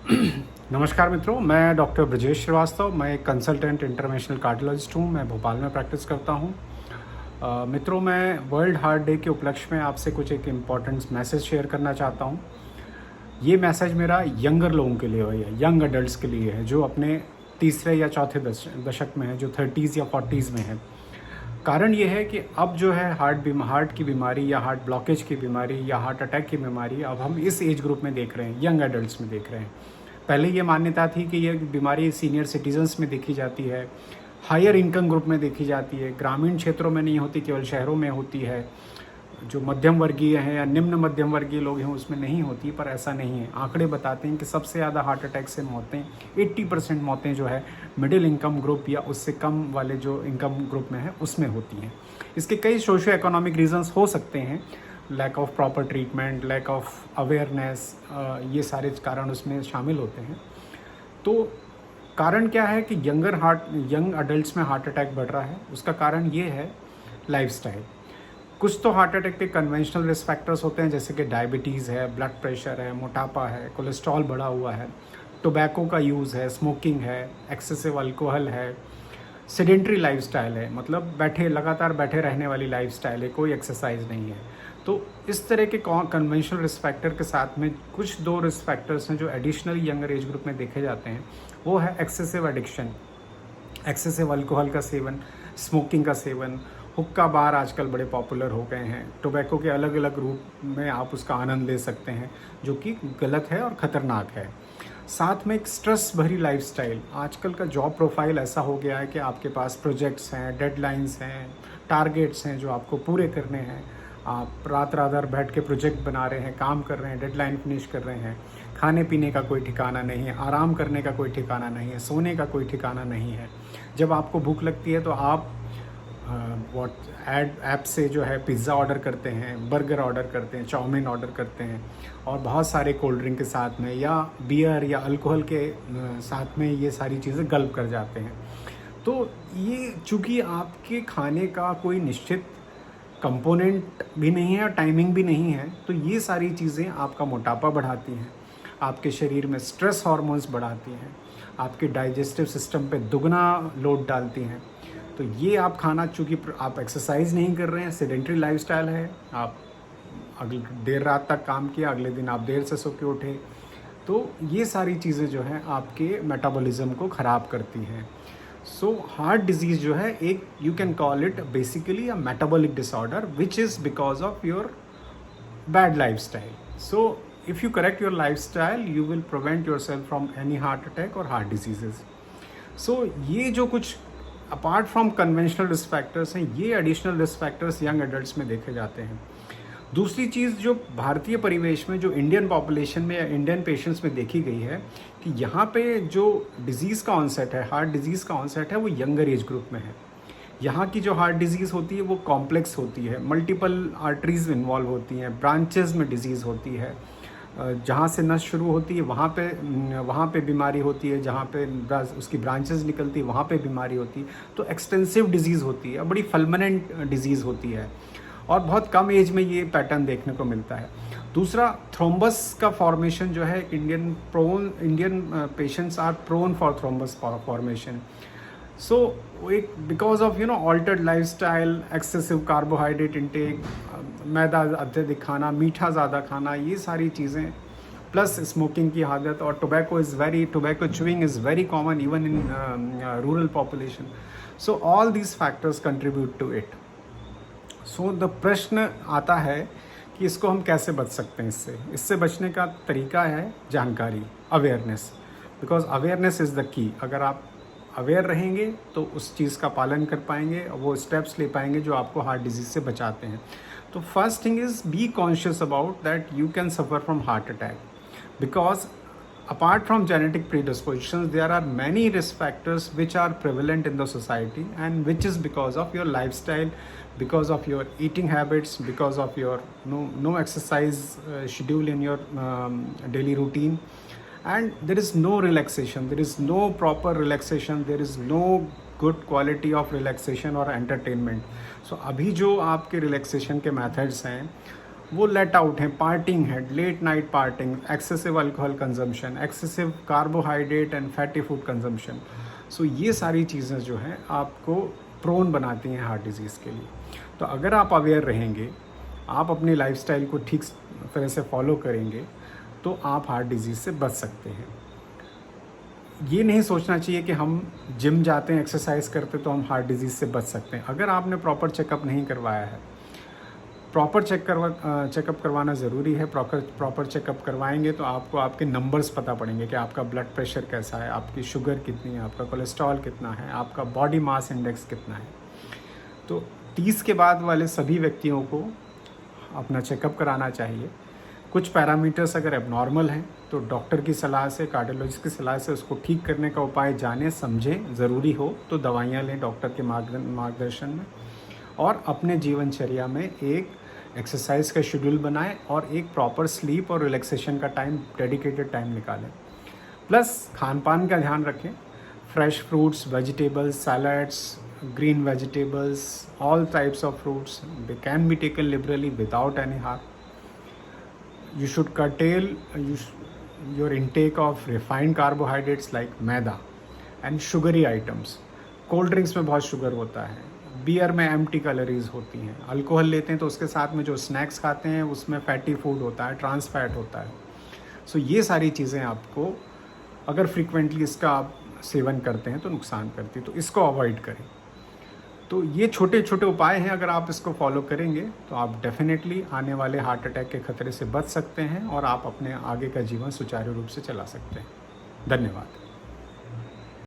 नमस्कार मित्रों, मैं डॉक्टर ब्रजेश श्रीवास्तव। मैं एक कंसल्टेंट इंटरवेंशनल कार्डियोलॉजिस्ट हूँ। मैं भोपाल में प्रैक्टिस करता हूँ। मित्रों, मैं वर्ल्ड हार्ट डे के उपलक्ष्य में आपसे कुछ एक इम्पॉर्टेंट मैसेज शेयर करना चाहता हूँ। ये मैसेज मेरा यंगर लोगों के लिए है, यंग अडल्ट्स के लिए है, जो अपने तीसरे या चौथे दशक में है, जो 30s या 40s में है। कारण ये है कि अब जो है हार्ट की बीमारी या हार्ट ब्लॉकेज की बीमारी या हार्ट अटैक की बीमारी अब हम इस एज ग्रुप में देख रहे हैं, यंग एडल्ट्स में देख रहे हैं। पहले ये मान्यता थी कि ये बीमारी सीनियर सिटीजन्स में देखी जाती है, हायर इनकम ग्रुप में देखी जाती है, ग्रामीण क्षेत्रों में नहीं होती, केवल शहरों में होती है। जो मध्यम वर्गीय हैं या निम्न मध्यम वर्गीय लोग हैं उसमें नहीं होती, पर ऐसा नहीं है। आंकड़े बताते हैं कि सबसे ज़्यादा हार्ट अटैक से मौतें 80% मौतें जो है मिडिल इनकम ग्रुप या उससे कम वाले जो इनकम ग्रुप में है उसमें होती हैं। इसके कई सोशियो इकोनॉमिक रीजंस हो सकते हैं, lack of proper treatment, lack of awareness, ये सारे कारण उसमें शामिल होते हैं। तो कारण क्या है कि यंग अडल्ट्स में हार्ट अटैक बढ़ रहा है? उसका कारण ये है लाइफस्टाइल। कुछ तो हार्ट अटैक के कन्वेंशनल रिस्क फैक्टर्स होते हैं, जैसे कि डायबिटीज़ है, ब्लड प्रेशर है, मोटापा है, कोलेस्ट्रॉल बढ़ा हुआ है, टोबैको का यूज़ है, स्मोकिंग है, एक्सेसिव अल्कोहल है, सेडेंट्री लाइफस्टाइल है, मतलब लगातार बैठे रहने वाली लाइफस्टाइल है, कोई एक्सरसाइज नहीं है। तो इस तरह के कन्वेंशनल रिस्क फैक्टर के साथ में कुछ दो रिस्क फैक्टर्स हैं जो एडिशनल यंगर एज ग्रुप में देखे जाते हैं। वो है एक्सेसिव एडिक्शन, एक्सेसिव अल्कोहल का सेवन, स्मोकिंग का सेवन, हुक्का बार आजकल बड़े पॉपुलर हो गए हैं। टोबैको के अलग अलग रूप में आप उसका आनंद ले सकते हैं, जो कि गलत है और ख़तरनाक है। साथ में एक स्ट्रेस भरी लाइफस्टाइल। आजकल का जॉब प्रोफाइल ऐसा हो गया है कि आपके पास प्रोजेक्ट्स हैं, डेडलाइंस हैं, टारगेट्स हैं जो आपको पूरे करने हैं। आप रात भर बैठ के प्रोजेक्ट बना रहे हैं, काम कर रहे हैं, डेडलाइन फिनिश कर रहे हैं। खाने पीने का कोई ठिकाना नहीं है, आराम करने का कोई ठिकाना नहीं है, सोने का कोई ठिकाना नहीं है। जब आपको भूख लगती है तो आप ऐप से जो है पिज़्ज़ा ऑर्डर करते हैं, बर्गर ऑर्डर करते हैं, चाउमीन ऑर्डर करते हैं, और बहुत सारे कोल्ड ड्रिंक के साथ में या बियर या अल्कोहल के साथ में ये सारी चीज़ें गल्प कर जाते हैं। तो ये चूँकि आपके खाने का कोई निश्चित कंपोनेंट भी नहीं है और टाइमिंग भी नहीं है, तो ये सारी चीज़ें आपका मोटापा बढ़ाती हैं, आपके शरीर में स्ट्रेस हार्मोन्स बढ़ाती हैं, आपके डाइजेस्टिव सिस्टम पे दुगना लोड डालती हैं। तो ये आप खाना, चूँकि आप एक्सरसाइज नहीं कर रहे हैं, सेडेंट्री लाइफस्टाइल है, आप अगले देर रात तक काम किया, अगले दिन आप देर से सो के उठे, तो ये सारी चीज़ें जो हैं आपके मेटाबॉलिज्म को ख़राब करती हैं। सो हार्ट डिजीज़ जो है एक, you can call it basically a metabolic disorder which is because of your bad lifestyle. So if you correct your lifestyle you will prevent yourself from any heart attack और heart diseases. सो ये जो कुछ apart from conventional risk factors हैं, ये additional risk factors young adults में देखे जाते हैं। दूसरी चीज़ जो भारतीय परिवेश में, जो इंडियन पॉपुलेशन में या इंडियन पेशेंट्स में देखी गई है, कि यहाँ पे जो डिज़ीज़ का ऑनसेट है, हार्ट डिज़ीज़ का ऑनसेट है, वो यंगर एज ग्रुप में है। यहाँ की जो हार्ट डिज़ीज़ होती है वो कॉम्प्लेक्स होती है, मल्टीपल आर्टरीज इन्वॉल्व होती हैं, ब्रांचेस में डिज़ीज़ होती है। जहाँ से नस शुरू होती है वहाँ पे बीमारी होती है, जहाँ पे उसकी ब्रांचेस निकलती है वहाँ पे बीमारी होती है। तो एक्सटेंसिव डिज़ीज़ होती है, बड़ी फल्मिनेंट डिज़ीज़ होती है, और बहुत कम एज में ये पैटर्न देखने को मिलता है। दूसरा, थ्रोम्बस का फॉर्मेशन जो है, Indian patients are prone for thrombus formation. So एक because of altered lifestyle, excessive carbohydrate intake, मैदा अत्यधिक खाना, मीठा ज़्यादा खाना, ये सारी चीज़ें, प्लस स्मोकिंग की आदत, और tobacco chewing is very common even in rural population. So all these factors contribute to it. So the प्रश्न आता है कि इसको हम कैसे बच सकते हैं। इससे बचने का तरीका है जानकारी, awareness, because awareness is the key. अगर आप अवेयर रहेंगे तो उस चीज़ का पालन कर पाएंगे और वो स्टेप्स ले पाएंगे जो आपको हार्ट डिजीज़ से बचाते हैं। तो first thing is be conscious about that you can suffer from heart attack, because apart from genetic predispositions there are many risk factors which are prevalent in the society, and which is because of your lifestyle, because of your eating habits, because of your no exercise schedule in your daily routine, and there is no relaxation, there is no proper relaxation, there is no good quality of relaxation or entertainment. So अभी जो आपके relaxation के methods हैं वो late out है, partying है, late night partying, excessive alcohol consumption, excessive carbohydrate and fatty food consumption. So ये सारी चीज़ें जो हैं आपको प्रोन बनाती हैं हार्ट डिजीज़ के लिए। तो अगर आप अवेयर रहेंगे, आप अपनी लाइफस्टाइल को ठीक तरह से फॉलो करेंगे, तो आप हार्ट डिजीज़ से बच सकते हैं। ये नहीं सोचना चाहिए कि हम जिम जाते हैं, एक्सरसाइज करते तो हम हार्ट डिजीज़ से बच सकते हैं। अगर आपने प्रॉपर चेकअप नहीं करवाया है, प्रॉपर चेकअप करवाना ज़रूरी है। प्रॉपर चेकअप करवाएंगे तो आपको आपके नंबर्स पता पड़ेंगे कि आपका ब्लड प्रेशर कैसा है, आपकी शुगर कितनी है, आपका कोलेस्ट्रॉल कितना है, आपका बॉडी मास इंडेक्स कितना है। तो 30 के बाद वाले सभी व्यक्तियों को अपना चेकअप कराना चाहिए। कुछ पैरामीटर्स अगर एबनॉर्मल हैं तो डॉक्टर की सलाह से, कार्डियोलॉजिस्ट की सलाह से उसको ठीक करने का उपाय जानें, समझें। ज़रूरी हो तो दवाइयाँ लें डॉक्टर के मार्गदर्शन में, और अपने जीवनचर्या में एक एक्सरसाइज का शेड्यूल बनाएं और एक प्रॉपर स्लीप और रिलैक्सेशन का टाइम, डेडिकेटेड टाइम निकालें। प्लस खान पान का ध्यान रखें। Fresh fruits, vegetables, salads, green vegetables, all types of fruits, they can be taken liberally without any harm. You should curtail your intake of refined carbohydrates like maida and sugary items. Cold drinks में बहुत sugar होता है, beer में empty calories होती हैं, alcohol लेते हैं तो उसके साथ में जो स्नैक्स खाते हैं उसमें फैटी फूड होता है, ट्रांस फैट होता है। सो ये सारी चीज़ें आपको अगर फ्रीक्वेंटली इसका आप सेवन करते हैं तो नुकसान करती है, तो इसको अवॉइड करें। तो ये छोटे छोटे उपाय हैं, अगर आप इसको फॉलो करेंगे तो आप डेफिनेटली आने वाले हार्ट अटैक के खतरे से बच सकते हैं और आप अपने आगे का जीवन सुचारू रूप से चला सकते हैं। धन्यवाद।